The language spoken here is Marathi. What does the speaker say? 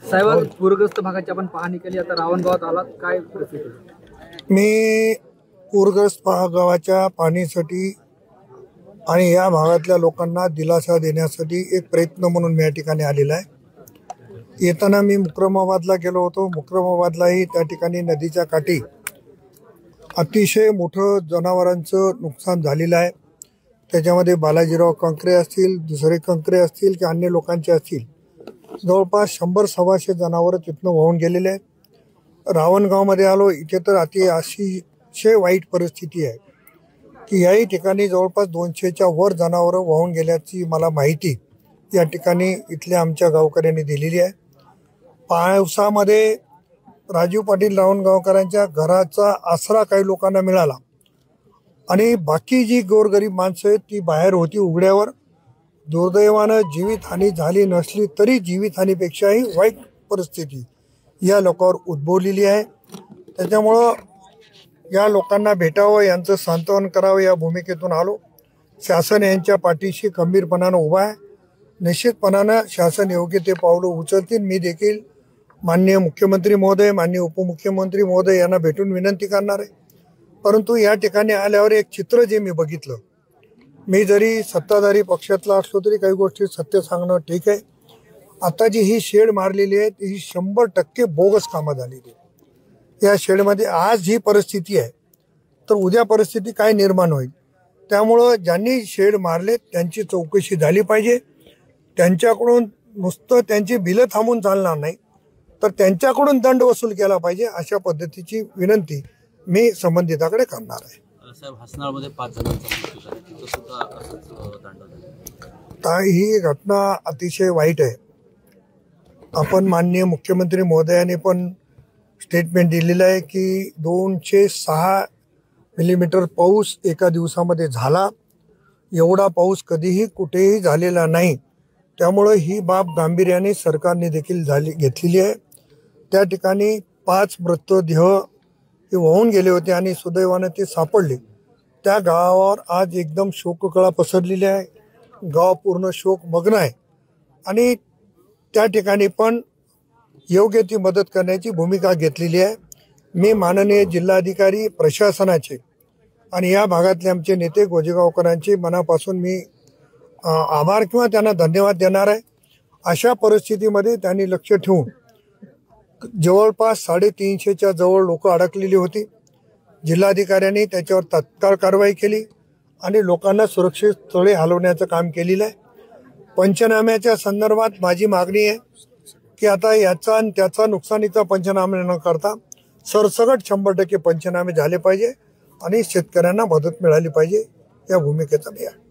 साहेब, पूरग्रस्त भागाची आपण पाहणी केली, आता रावणगावात आलात, काय परिस्थिती? मी पूरग्रस्त गावाच्या पाणीसाठी आणि या भागातल्या लोकांना दिलासा देण्यासाठी एक प्रयत्न म्हणून मी या ठिकाणी आलेला आहे। येताना मी मुक्रमाबादला गेलो होतो। मुक्रमाबादलाही त्या ठिकाणी नदीच्या काठी अतिशय मोठं जनावरांचं नुकसान झालेलं आहे। त्याच्यामध्ये बालाजीराव कंकरे असतील, दुसरे कंकरे असतील की अन्य लोकांचे असतील, जवळपास 100-125 जनावर तिथनं वाहून गेलेले आहेत। रावणगावमध्ये आलो, इथे तर अतिशय वाईट परिस्थिती आहे की याही ठिकाणी जवळपास 200च्या वर जनावरं वाहून गेल्याची मला माहिती या ठिकाणी इथल्या आमच्या गावकऱ्यांनी दिलेली आहे। पावसामध्ये राजू पाटील रावणगावकरांच्या घराचा आसरा काही लोकांना मिळाला आणि बाकी जी गोरगरीब माणसं आहेत ती बाहेर होती उघड्यावर। दुर्दैवानं जीवितहानी झाली नसली तरी जीवितहानीपेक्षाही वाईट परिस्थिती या लोकांवर उद्भवलेली आहे। त्याच्यामुळं या लोकांना भेटावं, यांचं सांत्वन करावं या भूमिकेतून आलो। शासन यांच्या पाठीशी खंबीरपणानं उभा आहे। निश्चितपणानं शासन योग्य ते पावलं उचलतील। मी देखील माननीय मुख्यमंत्री महोदय, माननीय उपमुख्यमंत्री महोदय यांना भेटून विनंती करणार आहे। परंतु या ठिकाणी आल्यावर एक चित्र जे मी बघितलं, मी जरी सत्ताधारी पक्षातला असलो तरी काही गोष्टी सत्य सांगणं ठीक आहे। आता जी ही शेड मारलेली आहे ही 100% बोगस कामं झालेली आहे। या शेडमध्ये आज ही परिस्थिती आहे तर उद्या परिस्थिती काय निर्माण होईल। त्यामुळं ज्यांनी शेड मारले त्यांची चौकशी झाली पाहिजे। त्यांच्याकडून नुसतं त्यांची बिलं थांबून चालणार नाही तर त्यांच्याकडून दंड वसूल केला पाहिजे, अशा पद्धतीची विनंती मी संबंधिताकडे करणार आहे। साहेब, हसनाळमध्ये 5 जणांचा मृत्यू झाला, तिथं सुद्धा असंच तांडव झालं। ही घटना अतिशय वाईट आहे। आपण माननीय मुख्यमंत्री महोदयाने पण स्टेटमेंट दिलेलं आहे की 206 मिलीमीटर पाऊस एका दिवसामध्ये झाला। एवढा पाऊस कधीही कुठेही झालेला नाही। त्यामुळं ही बाब गांभीर्याने सरकारने देखील घेतलेली आहे। त्या ठिकाणी 5 मृतदेह हे वाहून गेले होते आणि सुदैवानं ते सापडले। त्या गावावर आज एकदम शोककळा पसरलेली आहे। गाव पूर्ण शोकमग्न आहे आणि त्या ठिकाणी पण योग्य ती मदत करण्याची भूमिका घेतलेली आहे। मी माननीय जिल्हाधिकारी, प्रशासनाचे आणि या भागातले आमचे नेते गोजेगावकरांचे मनापासून मी आभार किंवा त्यांना धन्यवाद देणार आहे। अशा परिस्थितीमध्ये त्यांनी लक्ष ठेवून जवळपास 350च्या जवळ लोक अडकलेली होती। जिल्हाधिकाऱ्यांनी त्याच्यावर तत्काळ कारवाई केली आणि लोकांना सुरक्षित स्थळी हलवण्याचं काम केलेलं आहे। पंचनाम्याच्या संदर्भात माझी मागणी आहे की आता याचा आणि त्याचा नुकसानीचा पंचनामे न करता सरसकट 100% पंचनामे झाले पाहिजे आणि शेतकऱ्यांना मदत मिळाली पाहिजे, या भूमिकेचा मी आहे।